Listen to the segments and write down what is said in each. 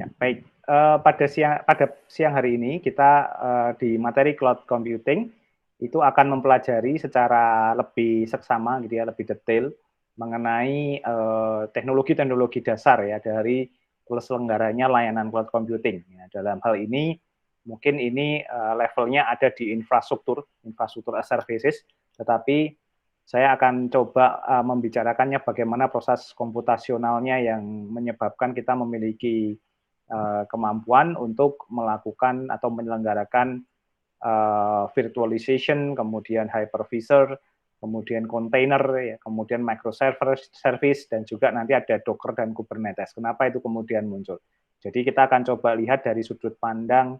Ya, baik. Pada siang hari ini kita di materi cloud computing itu akan mempelajari secara lebih seksama gitu ya, lebih detail mengenai teknologi-teknologi dasar ya dari terselenggaranya layanan cloud computing. Ya, dalam hal ini mungkin ini levelnya ada di infrastruktur as services, tetapi saya akan coba membicarakannya bagaimana proses komputasionalnya yang menyebabkan kita memiliki kemampuan untuk melakukan atau menyelenggarakan virtualization, kemudian hypervisor, kemudian container, ya, kemudian microservice, dan juga nanti ada Docker dan Kubernetes. Kenapa itu kemudian muncul? Jadi kita akan coba lihat dari sudut pandang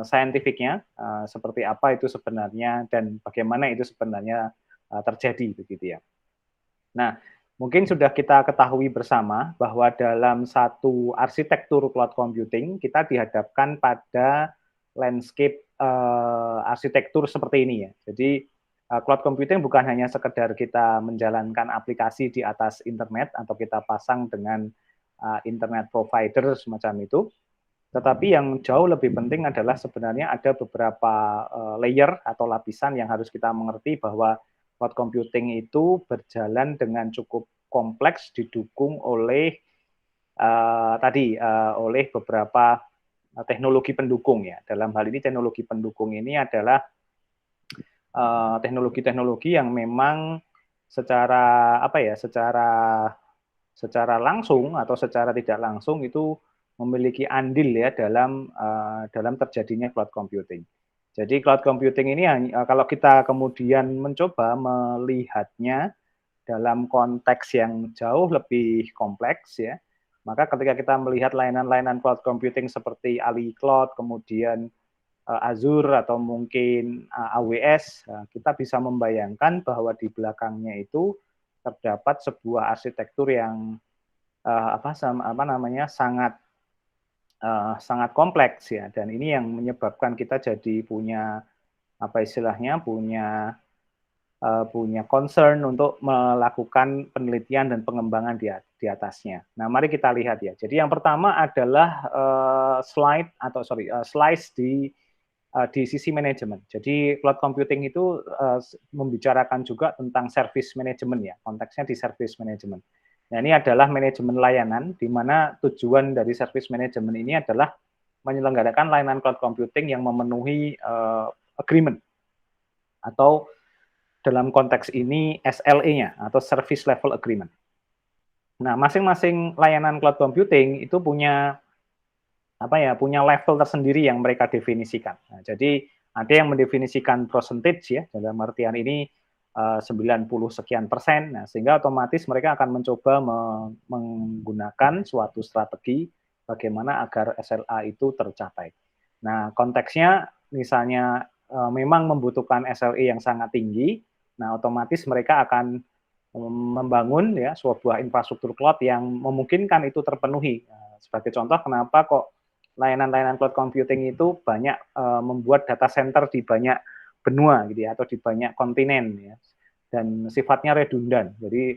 saintifiknya, seperti apa itu sebenarnya dan bagaimana itu sebenarnya terjadi, begitu ya. Nah, mungkin sudah kita ketahui bersama bahwa dalam satu arsitektur cloud computing kita dihadapkan pada landscape arsitektur seperti ini ya. Jadi cloud computing bukan hanya sekedar kita menjalankan aplikasi di atas internet atau kita pasang dengan internet provider semacam itu, tetapi yang jauh lebih penting adalah sebenarnya ada beberapa layer atau lapisan yang harus kita mengerti bahwa cloud computing itu berjalan dengan cukup kompleks didukung oleh oleh beberapa teknologi pendukung ya. Dalam hal ini teknologi pendukung ini adalah teknologi-teknologi yang memang secara secara langsung atau secara tidak langsung itu memiliki andil ya dalam terjadinya cloud computing. Jadi cloud computing ini kalau kita kemudian mencoba melihatnya dalam konteks yang jauh lebih kompleks ya, maka ketika kita melihat layanan-layanan cloud computing seperti Ali Cloud, kemudian Azure atau mungkin AWS, kita bisa membayangkan bahwa di belakangnya itu terdapat sebuah arsitektur yang sangat kompleks ya, dan ini yang menyebabkan kita jadi punya punya concern untuk melakukan penelitian dan pengembangan di atasnya. Nah, mari kita lihat ya. Jadi yang pertama adalah slice di sisi manajemen. Jadi cloud computing itu membicarakan juga tentang service management ya, konteksnya di service management. Nah, ini adalah manajemen layanan, di mana tujuan dari service management ini adalah menyelenggarakan layanan cloud computing yang memenuhi agreement, atau dalam konteks ini SLA-nya, atau Service Level Agreement. Nah, masing-masing layanan cloud computing itu punya level tersendiri yang mereka definisikan. Nah, jadi ada yang mendefinisikan percentage ya, dalam artian ini 90 sekian persen, nah, sehingga otomatis mereka akan mencoba menggunakan suatu strategi bagaimana agar SLA itu tercapai. Nah, konteksnya misalnya memang membutuhkan SLA yang sangat tinggi, nah otomatis mereka akan membangun ya sebuah infrastruktur cloud yang memungkinkan itu terpenuhi. Sebagai contoh, kenapa kok layanan-layanan cloud computing itu banyak membuat data center di banyak benua gitu ya, atau di banyak kontinen ya, dan sifatnya redundan. Jadi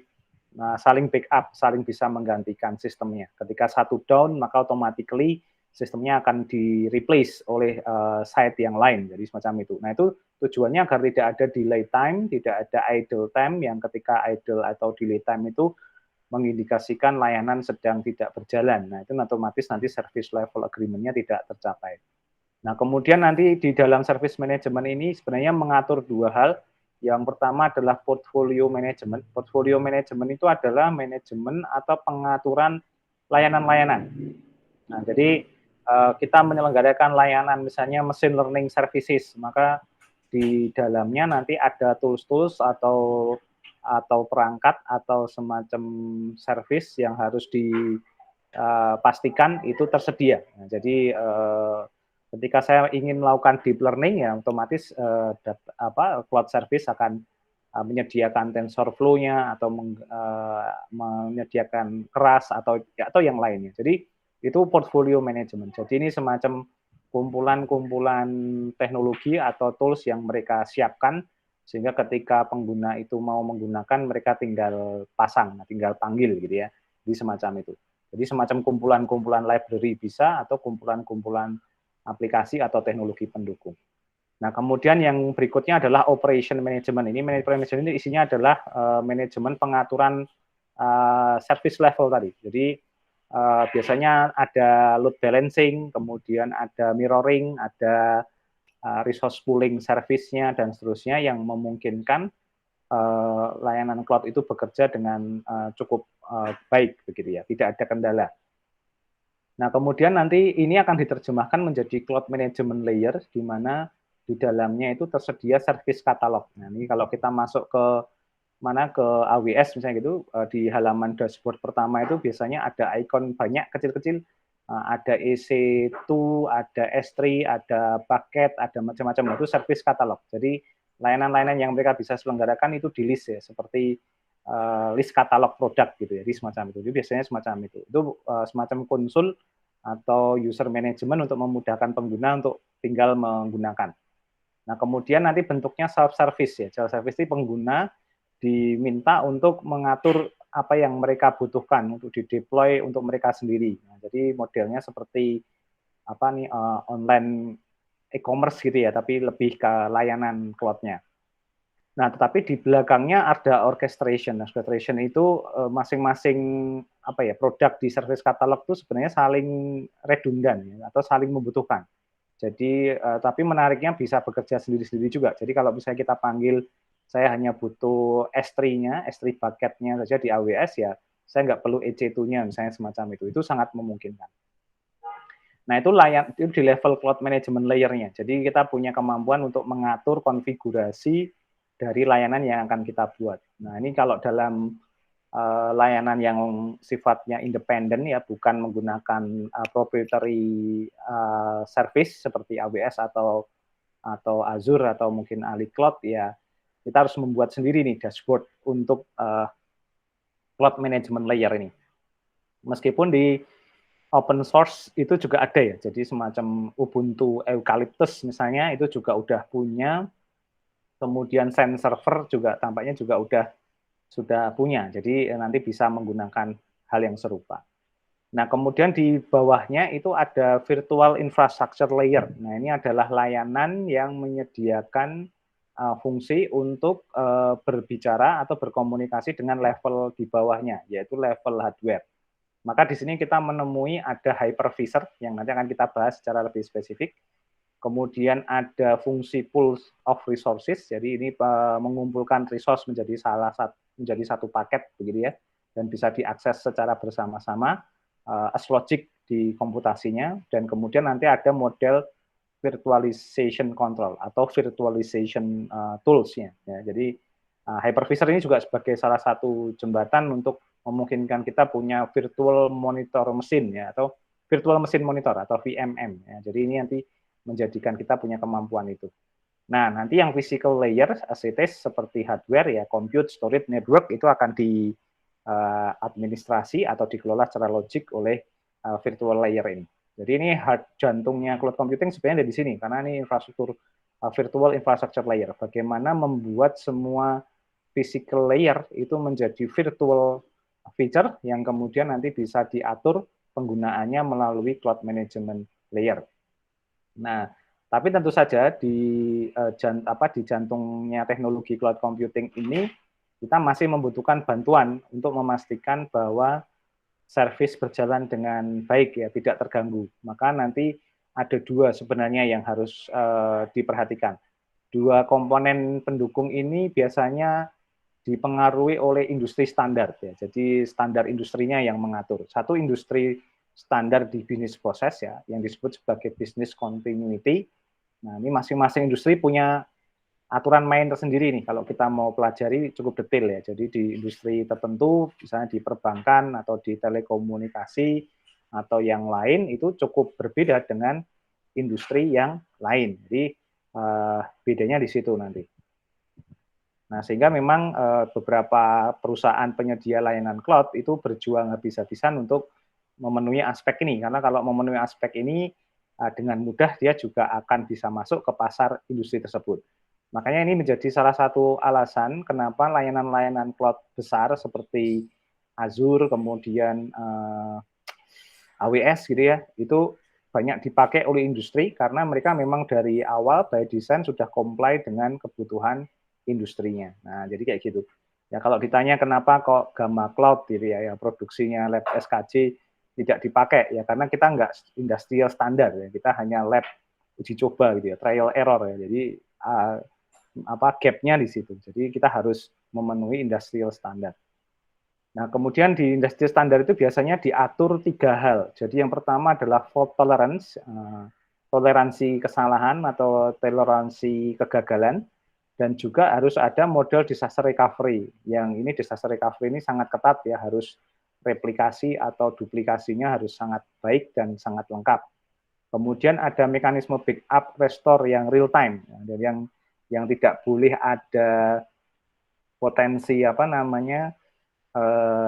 saling backup, saling bisa menggantikan sistemnya. Ketika satu down, maka automatically sistemnya akan di-replace oleh site yang lain, jadi semacam itu. Nah, itu tujuannya agar tidak ada delay time, tidak ada idle time, yang ketika idle atau delay time itu mengindikasikan layanan sedang tidak berjalan. Nah, itu otomatis nanti service level agreement-nya tidak tercapai. Nah, kemudian nanti di dalam service management ini sebenarnya mengatur dua hal. Yang pertama adalah portfolio management. Portfolio management itu adalah manajemen atau pengaturan layanan-layanan. Nah, jadi kita menyelenggarakan layanan misalnya machine learning services, maka di dalamnya nanti ada tools-tools atau perangkat atau semacam service yang harus dipastikan itu tersedia. Nah, jadi ketika saya ingin melakukan deep learning ya otomatis cloud service akan menyediakan TensorFlow-nya atau menyediakan keras atau yang lainnya. Jadi itu portfolio management. Jadi ini semacam kumpulan-kumpulan teknologi atau tools yang mereka siapkan sehingga ketika pengguna itu mau menggunakan mereka tinggal pasang, tinggal panggil gitu ya, di semacam itu. Jadi semacam kumpulan-kumpulan library bisa atau kumpulan-kumpulan aplikasi atau teknologi pendukung. Nah, kemudian yang berikutnya adalah operation management. Ini management ini isinya adalah manajemen pengaturan service level tadi. Jadi biasanya ada load balancing, kemudian ada mirroring, ada resource pooling service-nya dan seterusnya yang memungkinkan layanan cloud itu bekerja dengan cukup baik begitu ya, tidak ada kendala. Nah, kemudian nanti ini akan diterjemahkan menjadi cloud management layer di mana di dalamnya itu tersedia service katalog. Nah, ini kalau kita masuk ke ke AWS misalnya gitu, di halaman dashboard pertama itu biasanya ada ikon banyak kecil-kecil, ada EC2, ada S3, ada bucket, ada macam-macam, itu service katalog. Jadi layanan-layanan yang mereka bisa selenggarakan itu di list ya, seperti list katalog produk gitu ya, di semacam itu. Jadi biasanya semacam itu. Itu semacam konsul atau user management untuk memudahkan pengguna untuk tinggal menggunakan. Nah, kemudian nanti bentuknya self-service ya. Self-service itu pengguna diminta untuk mengatur apa yang mereka butuhkan untuk di-deploy untuk mereka sendiri. Nah, jadi modelnya seperti online e-commerce gitu ya, tapi lebih ke layanan cloud-nya. Nah, tetapi di belakangnya ada orchestration. Orchestration itu masing-masing produk di service katalog itu sebenarnya saling redundan ya, atau saling membutuhkan. Jadi tapi menariknya bisa bekerja sendiri-sendiri juga. Jadi kalau misalnya kita panggil saya hanya butuh S3-nya, S3 bucket-nya saja di AWS ya, saya nggak perlu EC2-nya misalnya semacam itu. Itu sangat memungkinkan. Nah, itu di level cloud management layer-nya. Jadi kita punya kemampuan untuk mengatur konfigurasi dari layanan yang akan kita buat. Nah, ini kalau dalam layanan yang sifatnya independen ya, bukan menggunakan proprietary service seperti AWS atau Azure atau mungkin Ali Cloud ya, kita harus membuat sendiri nih dashboard untuk cloud management layer ini. Meskipun di open source itu juga ada ya, jadi semacam Ubuntu Eucalyptus misalnya itu juga udah punya, kemudian Sun Server juga tampaknya juga sudah punya, jadi nanti bisa menggunakan hal yang serupa. Nah, kemudian di bawahnya itu ada virtual infrastructure layer. Nah, ini adalah layanan yang menyediakan fungsi untuk berbicara atau berkomunikasi dengan level di bawahnya, yaitu level hardware. Maka di sini kita menemui ada hypervisor yang nanti akan kita bahas secara lebih spesifik. Kemudian ada fungsi pool of resources, jadi ini mengumpulkan resource menjadi satu paket begitu ya, dan bisa diakses secara bersama-sama as logic di komputasinya. Dan kemudian nanti ada model virtualization control atau virtualization tools-nya. Ya, jadi hypervisor ini juga sebagai salah satu jembatan untuk memungkinkan kita punya virtual monitor mesin ya, atau virtual mesin monitor atau VMM ya. Jadi ini nanti menjadikan kita punya kemampuan itu. Nah, nanti yang physical layer as it is seperti hardware ya, compute, storage, network itu akan diadministrasi atau dikelola secara logik oleh virtual layer ini. Jadi ini jantungnya cloud computing sebenarnya ada di sini karena ini infrastruktur virtual infrastructure layer. Bagaimana membuat semua physical layer itu menjadi virtual feature yang kemudian nanti bisa diatur penggunaannya melalui cloud management layer. Nah, tapi tentu saja di jantungnya teknologi cloud computing ini kita masih membutuhkan bantuan untuk memastikan bahwa service berjalan dengan baik ya, tidak terganggu. Maka nanti ada dua sebenarnya yang harus diperhatikan. Dua komponen pendukung ini biasanya dipengaruhi oleh industri standar ya. Jadi standar industrinya yang mengatur. Satu industri standar di bisnis proses ya, yang disebut sebagai business continuity. Nah, ini masing-masing industri punya aturan main tersendiri nih. Kalau kita mau pelajari cukup detail ya. Jadi di industri tertentu, misalnya di perbankan atau di telekomunikasi atau yang lain itu cukup berbeda dengan industri yang lain. Jadi bedanya di situ nanti. Nah, sehingga memang beberapa perusahaan penyedia layanan cloud itu berjuang habis-habisan untuk memenuhi aspek ini. Karena kalau memenuhi aspek ini, dengan mudah dia juga akan bisa masuk ke pasar industri tersebut. Makanya ini menjadi salah satu alasan kenapa layanan-layanan cloud besar seperti Azure, kemudian AWS gitu ya, itu banyak dipakai oleh industri karena mereka memang dari awal by design sudah comply dengan kebutuhan industrinya. Nah, jadi kayak gitu. Ya kalau ditanya kenapa kok Gamma Cloud gitu ya, produksinya lab SKJ tidak dipakai ya karena kita nggak industrial standar ya, kita hanya lab uji coba gitu ya, trial error ya. Jadi gap-nya di situ. Jadi kita harus memenuhi industrial standar. Nah, kemudian di industri standar itu biasanya diatur 3 hal. Jadi yang pertama adalah fault tolerance, toleransi kesalahan atau toleransi kegagalan, dan juga harus ada model disaster recovery. Yang ini disaster recovery ini sangat ketat ya, harus replikasi atau duplikasinya harus sangat baik dan sangat lengkap. Kemudian ada mekanisme backup restore yang real time, dan yang tidak boleh ada potensi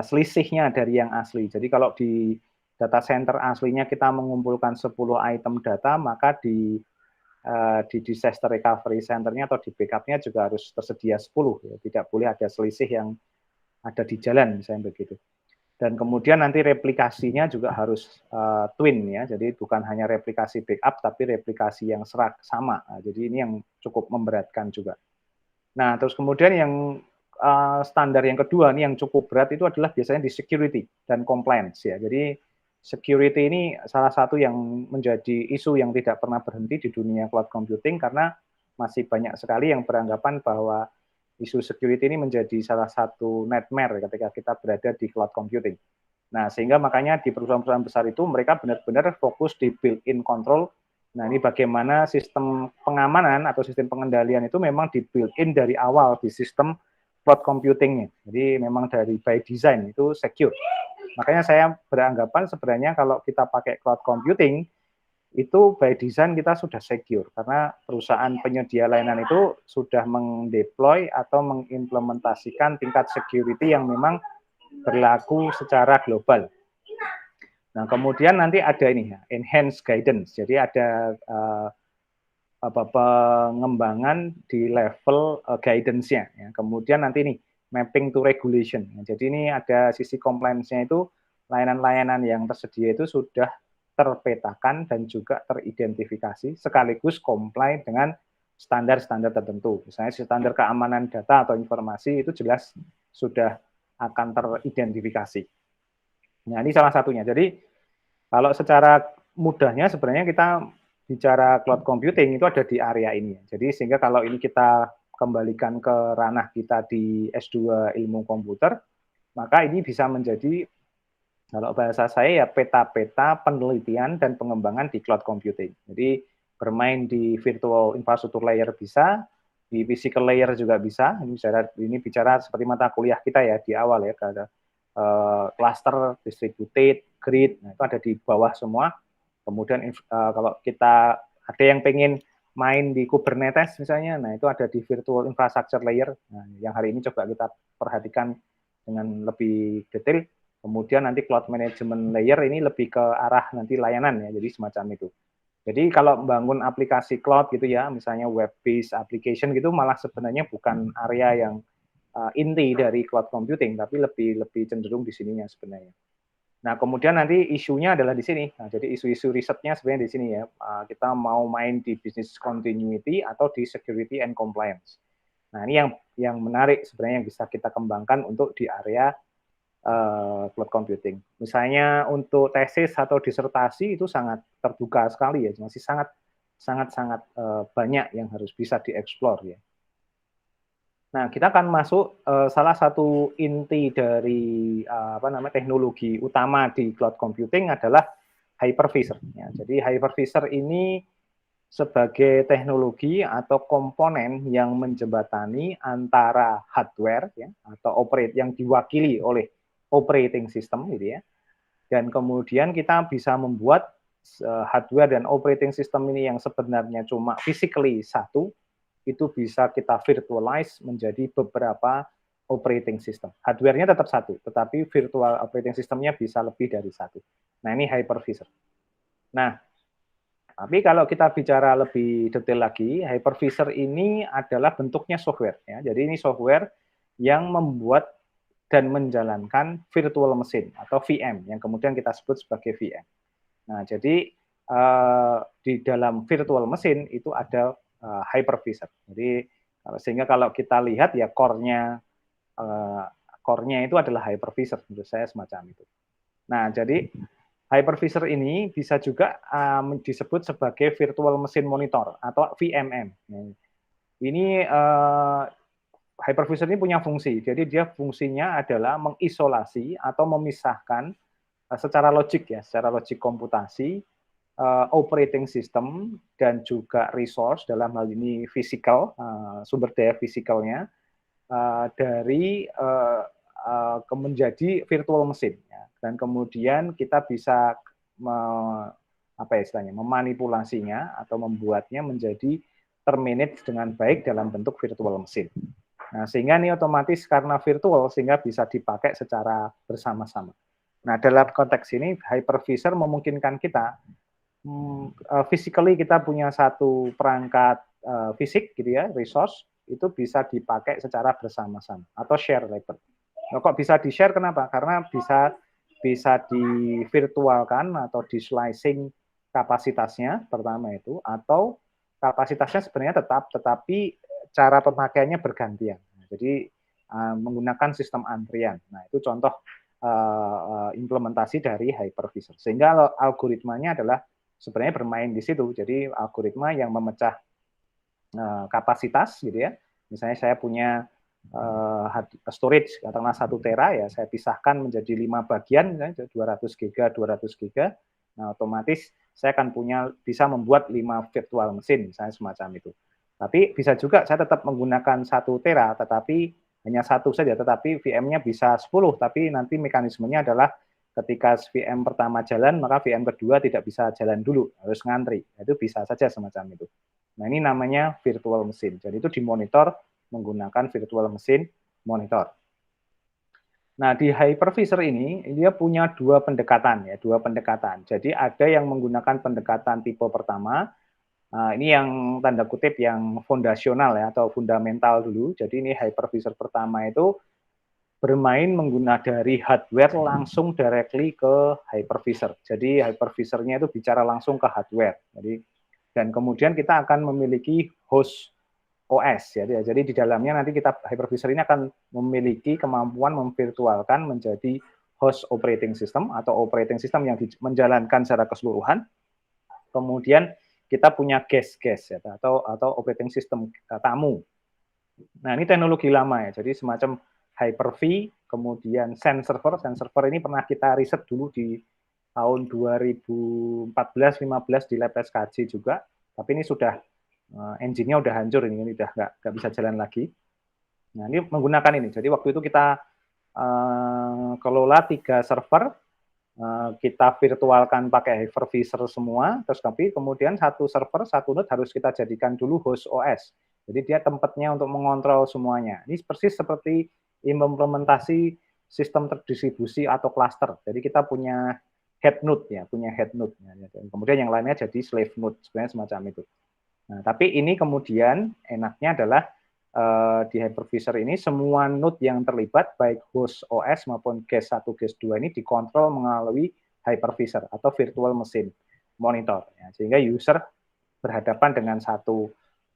selisihnya dari yang asli. Jadi kalau di data center aslinya kita mengumpulkan 10 item data, maka di disaster recovery centernya atau di backupnya juga harus tersedia 10. Ya. Tidak boleh ada selisih yang ada di jalan, misalnya begitu. Dan kemudian nanti replikasinya juga harus twin ya, jadi bukan hanya replikasi backup, tapi replikasi yang sama. Nah, jadi ini yang cukup memberatkan juga. Nah, terus kemudian yang standar yang kedua nih yang cukup berat itu adalah biasanya di security dan compliance ya. Jadi security ini salah satu yang menjadi isu yang tidak pernah berhenti di dunia cloud computing karena masih banyak sekali yang beranggapan bahwa isu security ini menjadi salah satu nightmare ketika kita berada di cloud computing. Nah, sehingga makanya di perusahaan-perusahaan besar itu mereka benar-benar fokus di built-in control. Nah, ini bagaimana sistem pengamanan atau sistem pengendalian itu memang di built-in dari awal di sistem cloud computing-nya. Jadi memang dari by design itu secure. Makanya saya beranggapan sebenarnya kalau kita pakai cloud computing, itu by design kita sudah secure karena perusahaan penyedia layanan itu sudah mendeploy atau mengimplementasikan tingkat security yang memang berlaku secara global. Nah, kemudian nanti ada ini ya, enhanced guidance. Jadi ada pengembangan di level guidance-nya. Ya. Kemudian nanti nih mapping to regulation. Ya, jadi ini ada sisi compliance-nya itu layanan-layanan yang tersedia itu sudah terpetakan dan juga teridentifikasi sekaligus comply dengan standar-standar tertentu. Misalnya standar keamanan data atau informasi itu jelas sudah akan teridentifikasi. Nah, ini salah satunya. Jadi kalau secara mudahnya sebenarnya kita bicara cloud computing itu ada di area ini. Jadi sehingga kalau ini kita kembalikan ke ranah kita di S2 ilmu komputer, maka ini bisa menjadi kalau bahasa saya ya peta-peta penelitian dan pengembangan di cloud computing. Jadi bermain di virtual infrastructure layer bisa, di physical layer juga bisa. Ini bicara seperti mata kuliah kita ya di awal ya, ada cluster, distributed, grid, nah itu ada di bawah semua. Kemudian kalau kita ada yang pengen main di Kubernetes misalnya, nah itu ada di virtual infrastructure layer. Nah, yang hari ini coba kita perhatikan dengan lebih detail. Kemudian nanti cloud management layer ini lebih ke arah nanti layanan ya, jadi semacam itu. Jadi kalau membangun aplikasi cloud gitu ya, misalnya web-based application gitu, malah sebenarnya bukan area yang inti dari cloud computing, tapi lebih cenderung di sininya sebenarnya. Nah, kemudian nanti isunya adalah di sini. Nah, jadi isu-isu risetnya sebenarnya di sini ya. Kita mau main di business continuity atau di security and compliance. Nah, ini yang menarik sebenarnya yang bisa kita kembangkan untuk di area cloud computing. Misalnya untuk tesis atau disertasi itu sangat terbuka sekali ya, masih sangat banyak yang harus bisa dieksplor ya. Nah, kita akan masuk salah satu inti dari teknologi utama di cloud computing adalah hypervisor. Ya, jadi hypervisor ini sebagai teknologi atau komponen yang menjembatani antara hardware ya, atau yang diwakili oleh operating system gitu ya. Dan kemudian kita bisa membuat hardware dan operating system ini yang sebenarnya cuma physically satu, itu bisa kita virtualize menjadi beberapa operating system. Hardware-nya tetap satu, tetapi virtual operating system-nya bisa lebih dari satu. Nah, ini hypervisor. Nah, tapi kalau kita bicara lebih detail lagi, hypervisor ini adalah bentuknya software. Ya. Jadi ini software yang membuat dan menjalankan virtual machine atau VM yang kemudian kita sebut sebagai VM. Nah, jadi di dalam virtual mesin itu ada hypervisor. Jadi sehingga kalau kita lihat ya core-nya itu adalah hypervisor, menurut saya semacam itu. Nah, jadi hypervisor ini bisa juga disebut sebagai virtual machine monitor atau VMM. Ini hypervisor ini punya fungsi. Jadi dia fungsinya adalah mengisolasi atau memisahkan secara logik komputasi, operating system dan juga resource dalam hal ini physical, sumber daya fisikalnya dari menjadi virtual mesin ya. Dan kemudian kita bisa memanipulasinya atau membuatnya menjadi termanage dengan baik dalam bentuk virtual mesin. Nah, sehingga ini otomatis karena virtual sehingga bisa dipakai secara bersama-sama. Nah, dalam konteks ini hypervisor memungkinkan kita physically kita punya satu perangkat fisik gitu ya, resource itu bisa dipakai secara bersama-sama atau share label. Nah, kok bisa di-share kenapa? Karena bisa di-virtualkan atau di-slicing kapasitasnya pertama itu, atau kapasitasnya sebenarnya tetap, tetapi cara pemakaiannya bergantian. Jadi menggunakan sistem antrian. Nah, itu contoh implementasi dari hypervisor. Sehingga algoritmanya adalah sebenarnya bermain di situ. Jadi algoritma yang memecah kapasitas gitu ya. Misalnya saya punya storage katakanlah 1 tera ya, saya pisahkan menjadi 5 bagian, 200 giga, 200 giga. Nah, otomatis saya akan bisa membuat 5 virtual mesin, misalnya semacam itu. Tapi bisa juga saya tetap menggunakan 1 tera, tetapi hanya satu saja, tetapi VM-nya bisa 10, tapi nanti mekanismenya adalah ketika VM pertama jalan, maka VM kedua tidak bisa jalan dulu, harus ngantri. Itu bisa saja semacam itu. Nah, ini namanya virtual mesin. Jadi itu dimonitor menggunakan virtual mesin monitor. Nah, di hypervisor ini dia punya dua pendekatan. Jadi ada yang menggunakan pendekatan tipe pertama. Nah, ini yang tanda kutip yang fondasional ya atau fundamental dulu. Jadi ini hypervisor pertama itu bermain menggunakan dari hardware langsung directly ke hypervisor. Jadi hypervisornya itu bicara langsung ke hardware. Dan kemudian kita akan memiliki host OS ya. Jadi di dalamnya nanti hypervisor ini akan memiliki kemampuan memvirtualkan menjadi host operating system atau operating system yang menjalankan secara keseluruhan. Kemudian kita punya guest ya, atau operating system tamu. Nah, ini teknologi lama ya. Jadi semacam Hyper-V, kemudian Xen server. Xen server ini pernah kita riset dulu di tahun 2014-15 di lab SKJ juga. Tapi ini sudah engine-nya udah hancur, ini udah nggak bisa jalan lagi. Nah, ini menggunakan ini. Jadi waktu itu kita kelola 3 server, kita virtualkan pakai hypervisor semua, terus tapi kemudian satu server, satu node harus kita jadikan dulu host OS. Jadi dia tempatnya untuk mengontrol semuanya. Ini persis seperti implementasi sistem terdistribusi atau cluster. Jadi kita punya head node ya, Dan kemudian yang lainnya jadi slave node, sebenarnya semacam itu. Nah, tapi ini kemudian enaknya adalah di hypervisor ini semua node yang terlibat baik host OS maupun guest 1, guest 2 ini dikontrol melalui hypervisor atau virtual machine monitor ya, sehingga user berhadapan dengan satu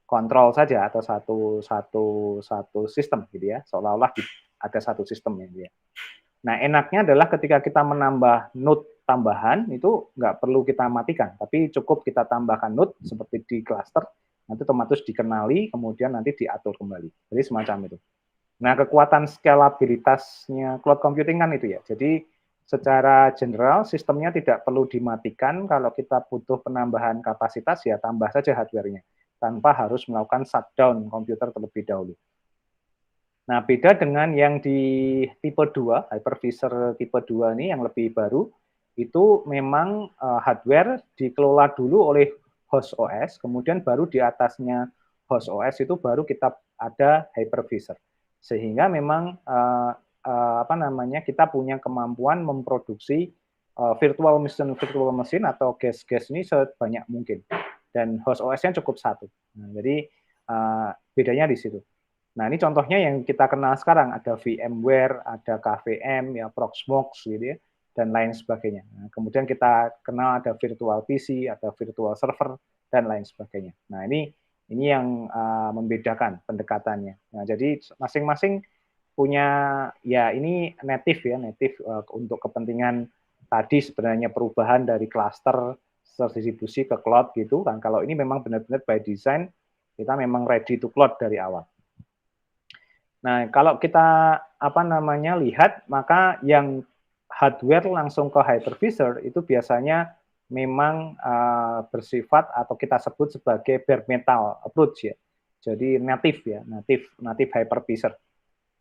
kontrol saja atau satu sistem gitu ya, seolah-olah ada satu sistem ya. Nah, enaknya adalah ketika kita menambah node tambahan itu nggak perlu kita matikan, tapi cukup kita tambahkan node seperti di cluster, nanti otomatis dikenali, kemudian nanti diatur kembali. Jadi semacam itu. Nah, kekuatan scalabilitasnya cloud computing kan itu ya. Jadi secara general sistemnya tidak perlu dimatikan, kalau kita butuh penambahan kapasitas ya tambah saja hardware-nya, tanpa harus melakukan shutdown komputer terlebih dahulu. Nah, beda dengan yang di tipe 2, hypervisor tipe 2 ini yang lebih baru, itu memang hardware dikelola dulu oleh host OS, kemudian baru di atasnya host OS itu baru kita ada hypervisor. Sehingga memang kita punya kemampuan memproduksi virtual machine atau guest ini sebanyak mungkin. Dan host OS-nya cukup satu. Nah, jadi bedanya di situ. Nah, ini contohnya yang kita kenal sekarang, ada VMware, ada KVM, ya Proxmox gitu ya. dan lain sebagainya. Nah, kemudian kita kenal ada virtual PC, ada virtual server, dan lain sebagainya. Nah, ini yang membedakan pendekatannya. Nah, jadi masing-masing punya ya ini native untuk kepentingan tadi sebenarnya perubahan dari cluster terdistribusi ke cloud gitu kan. Kalau ini memang benar-benar by design kita memang ready to cloud dari awal. Nah, kalau kita lihat maka yang hardware langsung ke hypervisor itu biasanya memang bersifat atau kita sebut sebagai bare metal approach ya. Jadi native hypervisor.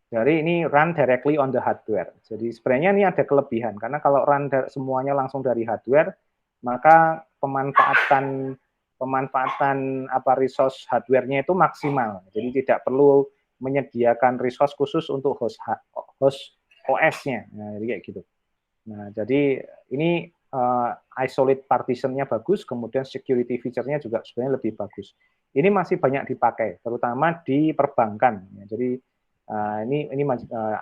Jadi ini run directly on the hardware. Jadi sebenarnya ini ada kelebihan karena kalau run semuanya langsung dari hardware, maka pemanfaatan resource hardware-nya itu maksimal. Jadi tidak perlu menyediakan resource khusus untuk host OS-nya. Nah, jadi kayak gitu. Nah, jadi ini isolate partition-nya bagus, kemudian security feature-nya juga sebenarnya lebih bagus. Ini masih banyak dipakai, terutama di perbankan. Jadi ini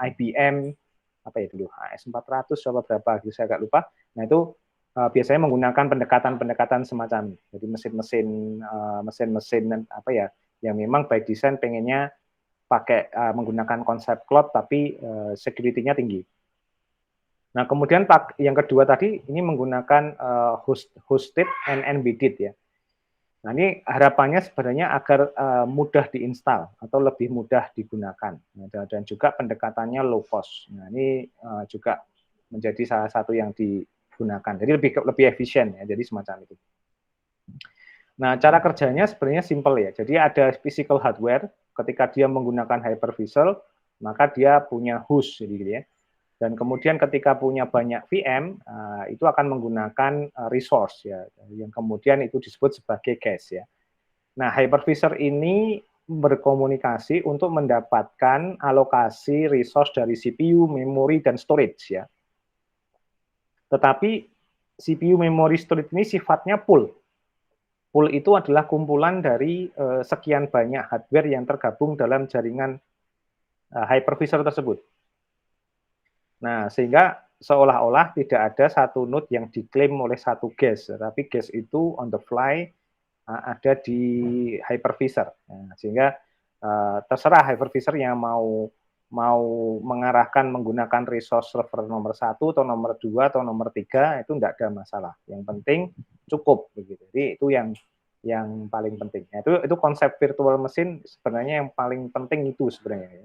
IBM apa ya dulu AS400 berapa gitu saya agak lupa. Nah itu biasanya menggunakan pendekatan semacam ini. Jadi mesin-mesin apa ya yang memang by design pengennya pakai menggunakan konsep cloud tapi security-nya tinggi. Nah kemudian yang kedua tadi ini menggunakan hosted and embedded ya. Nah, ini harapannya sebenarnya agar mudah diinstal atau lebih mudah digunakan. Nah, dan juga pendekatannya low cost. Nah, ini juga menjadi salah satu yang digunakan. Jadi lebih efisien ya, jadi semacam itu. Nah, cara kerjanya sebenarnya simple ya. Jadi ada physical hardware, ketika dia menggunakan hypervisor, maka dia punya host jadi gitu ya. Dan kemudian ketika punya banyak VM, itu akan menggunakan resource ya, yang kemudian itu disebut sebagai cache ya. Nah, hypervisor ini berkomunikasi untuk mendapatkan alokasi resource dari CPU, memori, dan storage ya. Tetapi CPU, memori, storage ini sifatnya pool. Pool itu adalah kumpulan dari sekian banyak hardware yang tergabung dalam jaringan hypervisor tersebut. Nah, sehingga seolah-olah tidak ada satu node yang diklaim oleh satu guest, tapi guest itu on the fly ada di hypervisor. Nah, sehingga terserah hypervisor yang mau mengarahkan menggunakan resource server nomor 1 atau nomor 2 atau nomor 3 itu tidak ada masalah. Yang penting cukup begitu. Jadi itu yang paling penting. Nah, itu konsep virtual machine sebenarnya yang paling penting itu sebenarnya.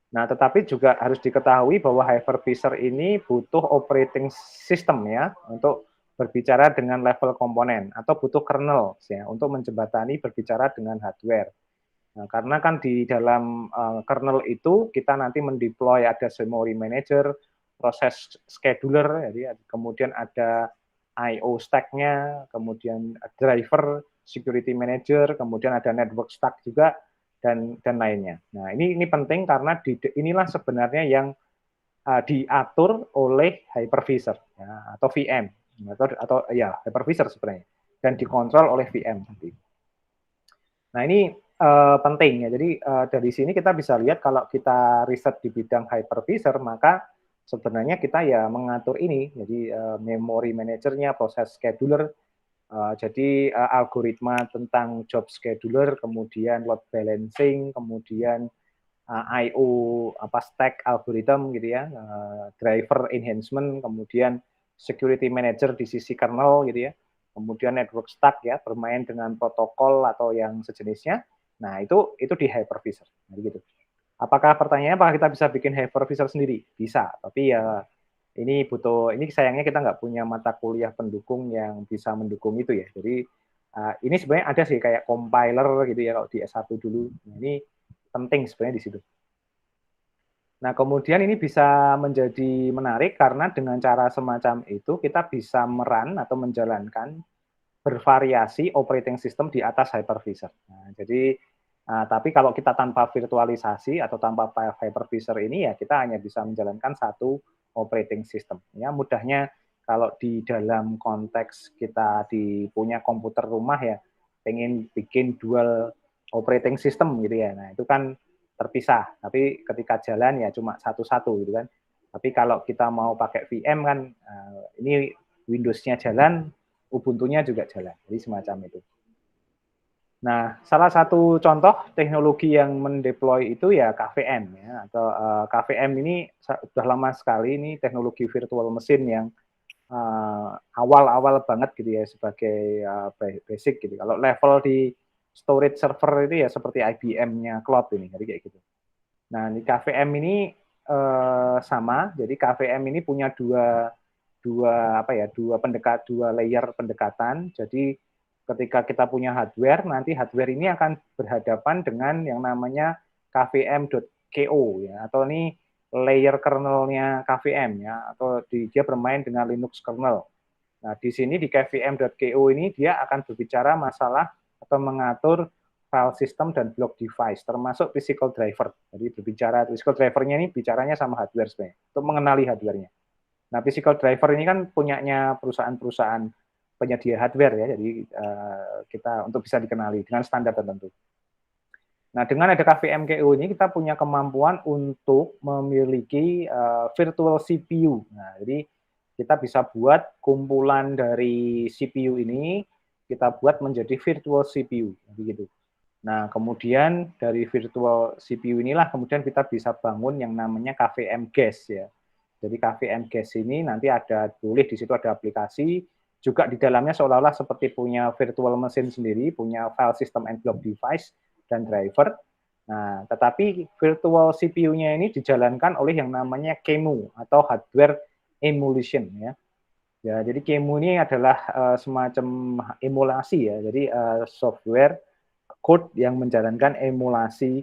Nah, tetapi juga harus diketahui bahwa hypervisor ini butuh operating system ya untuk berbicara dengan level komponen atau butuh kernel ya untuk menjembatani berbicara dengan hardware. Nah, karena kan di dalam kernel itu kita nanti mendeploy ada memory manager, proses scheduler, jadi kemudian ada I/O stack-nya, kemudian driver, security manager, kemudian ada network stack juga dan lainnya. Nah, ini penting karena inilah sebenarnya yang diatur oleh hypervisor ya, atau VM atau ya hypervisor sebenarnya dan dikontrol oleh VM nanti. Nah, ini penting ya. Jadi dari sini kita bisa lihat kalau kita riset di bidang hypervisor maka sebenarnya kita ya mengatur ini. Jadi memory manajernya, proses scheduler, jadi algoritma tentang job scheduler, kemudian load balancing, kemudian I/O stack algorithm gitu ya, driver enhancement, kemudian security manager di sisi kernel gitu ya, kemudian network stack ya, bermain dengan protokol atau yang sejenisnya. Nah itu di hypervisor, nah, gitu. Apakah pertanyaannya apakah kita bisa bikin hypervisor sendiri? Bisa, tapi ya ini sayangnya kita nggak punya mata kuliah pendukung yang bisa mendukung itu ya. Jadi ini sebenarnya ada sih kayak compiler gitu ya kalau di S1 dulu. Nah, ini penting sebenarnya di situ. Nah, kemudian ini bisa menjadi menarik karena dengan cara semacam itu kita bisa merun atau menjalankan bervariasi operating system di atas hypervisor. Nah, jadi tapi kalau kita tanpa virtualisasi atau tanpa hypervisor ini ya kita hanya bisa menjalankan satu operating system. Ya, mudahnya kalau di dalam konteks kita punya komputer rumah ya, pengen bikin dual operating system gitu ya. Nah, itu kan terpisah, tapi ketika jalan ya cuma satu-satu gitu kan. Tapi kalau kita mau pakai VM kan, ini Windows-nya jalan, Ubuntu-nya juga jalan. Jadi semacam itu. Nah, salah satu contoh teknologi yang mendeploy itu ya KVM ya, atau KVM ini sudah lama sekali, ini teknologi virtual machine yang awal-awal banget gitu ya, sebagai basic gitu. Kalau level di storage server itu ya seperti IBM-nya cloud ini, jadi kayak gitu. Nah, di KVM ini sama, jadi KVM ini punya dua layer pendekatan. Jadi ketika kita punya hardware, nanti hardware ini akan berhadapan dengan yang namanya kvm.ko ya, atau ini layer kernelnya KVM ya, atau dia bermain dengan Linux kernel. Nah, di sini di kvm.ko ini dia akan berbicara masalah atau mengatur file system dan block device, termasuk physical driver. Jadi berbicara physical drivernya ini bicaranya sama hardware sebenarnya, untuk mengenali hardware-nya. Nah, physical driver ini kan punyanya perusahaan-perusahaan penyedia hardware ya, jadi kita untuk bisa dikenali dengan standar tertentu. Nah, dengan ada KVM.ko ini kita punya kemampuan untuk memiliki virtual CPU. Nah, jadi kita bisa buat kumpulan dari CPU ini, kita buat menjadi virtual CPU, begitu. Nah, kemudian dari virtual CPU inilah kemudian kita bisa bangun yang namanya KVM Guest ya. Jadi KVM Guest ini nanti ada tulis di situ ada aplikasi, juga di dalamnya seolah-olah seperti punya virtual machine sendiri, punya file system and block device dan driver. Nah, tetapi virtual CPU-nya ini dijalankan oleh yang namanya QEMU atau hardware emulation ya. Ya, jadi QEMU ini adalah semacam emulasi ya. Jadi software code yang menjalankan emulasi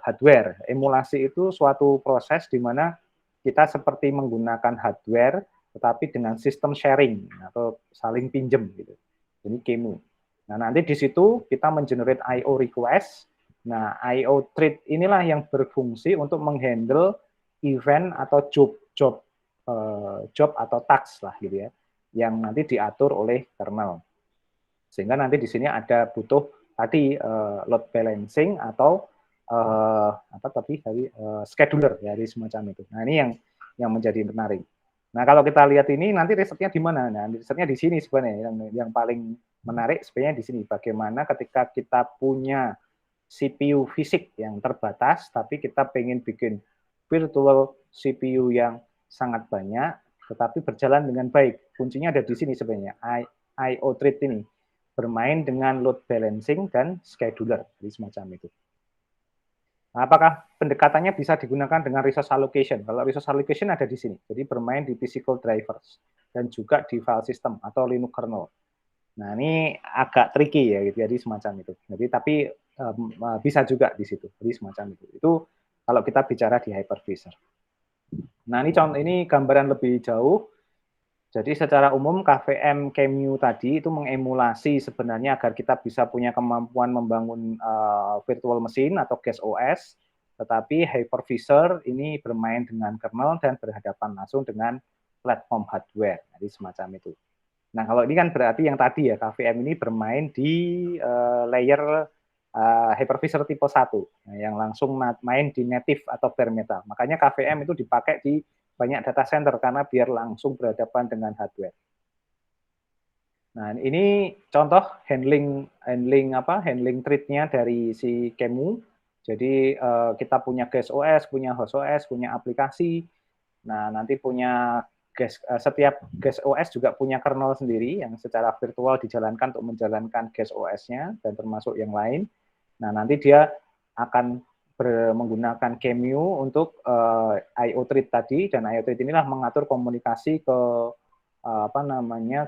hardware. Emulasi itu suatu proses di mana kita seperti menggunakan hardware, tetapi dengan sistem sharing atau saling pinjem gitu. Jadi QEMU. Nah, nanti di situ kita mengenerate I/O request. Nah, I/O thread inilah yang berfungsi untuk menghandle event atau job atau task lah gitu ya, yang nanti diatur oleh kernel. Sehingga nanti di sini ada butuh tadi load balancing atau scheduler dari semacam itu. Nah, ini yang menjadi menarik. Nah, kalau kita lihat ini nanti risetnya di mana? Nah, risetnya di sini sebenarnya yang paling menarik sebenarnya di sini, bagaimana ketika kita punya CPU fisik yang terbatas tapi kita pengen bikin virtual CPU yang sangat banyak tetapi berjalan dengan baik. Kuncinya ada di sini sebenarnya, I/O thread ini bermain dengan load balancing dan scheduler, jadi semacam itu. Nah, apakah pendekatannya bisa digunakan dengan resource allocation? Kalau resource allocation ada di sini, jadi bermain di physical drivers dan juga di file system atau Linux kernel. Nah, ini agak tricky ya, gitu, jadi semacam itu. Jadi tapi bisa juga di situ, jadi semacam itu. Itu kalau kita bicara di hypervisor. Nah, ini contoh, ini gambaran lebih jauh. Jadi secara umum KVM QEMU tadi itu mengemulasi sebenarnya agar kita bisa punya kemampuan membangun virtual machine atau guest OS, tetapi hypervisor ini bermain dengan kernel dan berhadapan langsung dengan platform hardware, jadi semacam itu. Nah, kalau ini kan berarti yang tadi ya, KVM ini bermain di layer hypervisor tipe 1, yang langsung main di native atau bare metal. Makanya KVM itu dipakai di banyak data center karena biar langsung berhadapan dengan hardware. Nah, ini contoh handling thread-nya dari si QEMU. Jadi kita punya guest OS, punya host OS, punya aplikasi. Nah, nanti punya setiap guest OS juga punya kernel sendiri yang secara virtual dijalankan untuk menjalankan guest OS-nya dan termasuk yang lain. Nah, nanti dia akan menggunakan QEMU untuk I/O thread tadi, dan I/O thread inilah mengatur komunikasi ke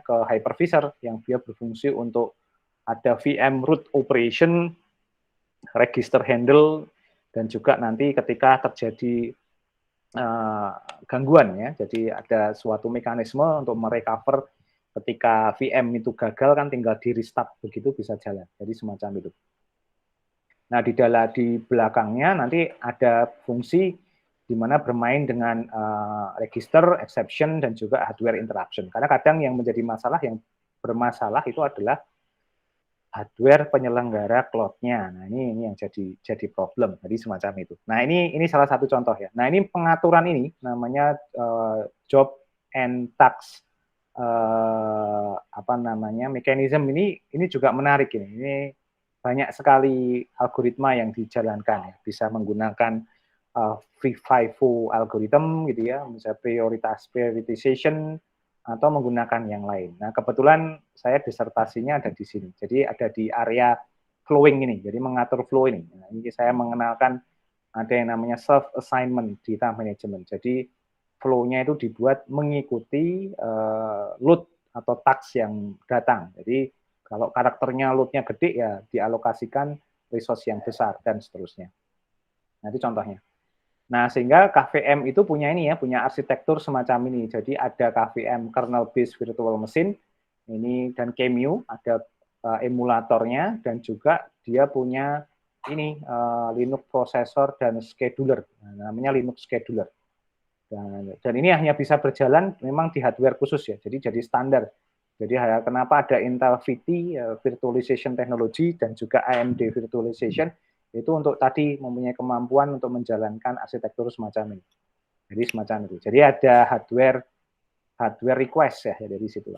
ke hypervisor yang dia berfungsi untuk ada VM root operation, register handle, dan juga nanti ketika terjadi gangguan ya, jadi ada suatu mekanisme untuk merecover ketika VM itu gagal kan tinggal di restart begitu bisa jalan, jadi semacam itu. Nah, di belakangnya nanti ada fungsi di mana bermain dengan register, exception, dan juga hardware interruption. Karena kadang yang menjadi masalah, yang bermasalah itu adalah hardware penyelenggara cloud-nya. Nah, ini yang jadi problem. Jadi semacam itu. Nah, ini salah satu contoh ya. Nah, ini pengaturan ini namanya job and task apa namanya mekanisme ini juga menarik ini. Ini banyak sekali algoritma yang dijalankan ya. Bisa menggunakan FIFO algorithm gitu ya, misalnya prioritization atau menggunakan yang lain. Nah, kebetulan saya disertasinya ada di sini. Jadi ada di area flowing ini. Jadi mengatur flow ini. Nah, ini saya mengenalkan ada yang namanya self assignment data management. Jadi flow-nya itu dibuat mengikuti load atau task yang datang. Jadi kalau karakternya load-nya gede ya dialokasikan resource yang besar dan seterusnya. Nah, itu contohnya. Nah, sehingga KVM itu punya ini ya, punya arsitektur semacam ini. Jadi ada KVM kernel based virtual machine ini dan QEMU, ada emulatornya dan juga dia punya ini Linux processor dan scheduler. Nah, namanya Linux scheduler. Dan ini hanya bisa berjalan memang di hardware khusus ya. Jadi standar. Jadi kenapa ada Intel VT Virtualization Technology dan juga AMD Virtualization itu untuk tadi mempunyai kemampuan untuk menjalankan arsitektur semacam ini. Jadi semacam itu. Jadi ada hardware request ya dari situ.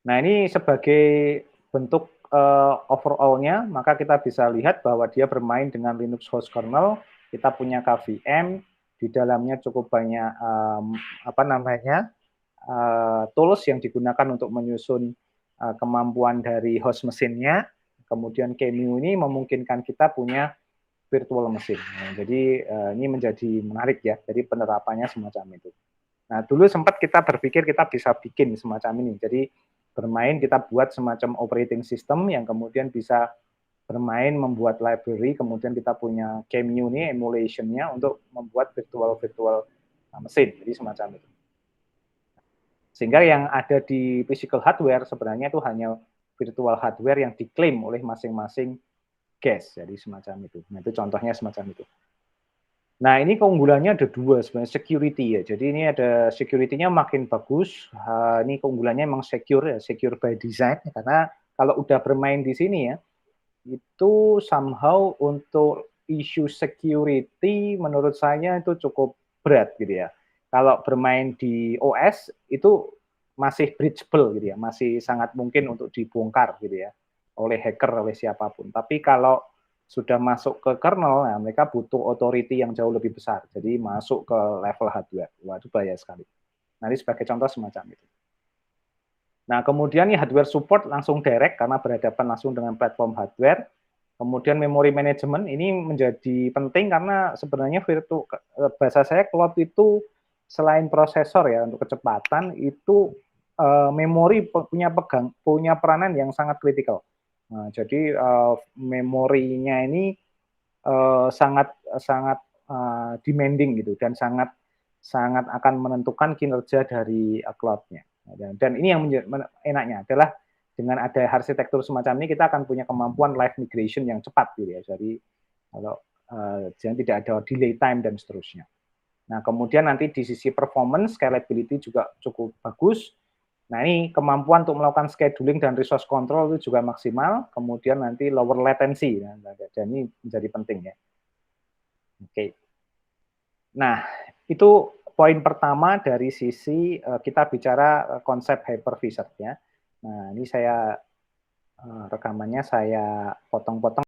Nah, ini sebagai bentuk overall-nya, maka kita bisa lihat bahwa dia bermain dengan Linux host kernel, kita punya KVM, di dalamnya cukup banyak apa namanya tools yang digunakan untuk menyusun kemampuan dari host mesinnya. Kemudian QEMU ini memungkinkan kita punya virtual mesin. Nah, jadi ini menjadi menarik ya. Jadi penerapannya semacam itu. Nah, dulu sempat kita berpikir kita bisa bikin semacam ini. Jadi bermain kita buat semacam operating system yang kemudian bisa bermain membuat library, kemudian kita punya QEMU ini emulation-nya untuk membuat virtual mesin. Jadi semacam itu. Sehingga yang ada di physical hardware sebenarnya itu hanya virtual hardware yang diklaim oleh masing-masing cache. Jadi semacam itu. Nah, itu contohnya semacam itu. Nah, ini keunggulannya ada dua sebenarnya, security ya. Jadi ini ada security-nya makin bagus. Ini keunggulannya memang secure ya, secure by design. Karena kalau udah bermain di sini ya, itu somehow untuk isu security menurut saya itu cukup berat gitu ya. Kalau bermain di OS itu masih breachable gitu ya, masih sangat mungkin untuk dibongkar gitu ya oleh hacker, oleh siapapun. Tapi kalau sudah masuk ke kernel, nah mereka butuh authority yang jauh lebih besar. Jadi masuk ke level hardware. Wah, itu bahaya sekali. Nah, ini sebagai contoh semacam itu. Nah, kemudian nih hardware support langsung direct karena berhadapan langsung dengan platform hardware. Kemudian memory management ini menjadi penting karena sebenarnya bahasa saya cloud itu selain prosesor ya untuk kecepatan itu memori punya peranan yang sangat kritikal. Nah, jadi memorinya ini sangat demanding gitu dan sangat akan menentukan kinerja dari cloud-nya. Dan ini yang enaknya adalah dengan ada arsitektur semacam ini kita akan punya kemampuan live migration yang cepat gitu ya. Jadi kalau jangan tidak ada delay time dan seterusnya. Nah, kemudian nanti di sisi performance, scalability juga cukup bagus. Nah, ini kemampuan untuk melakukan scheduling dan resource control itu juga maksimal. Kemudian nanti lower latency, dan ini menjadi penting ya. Oke. Nah, itu poin pertama dari sisi kita bicara konsep hypervisor ya. Nah, ini saya rekamannya saya potong-potong.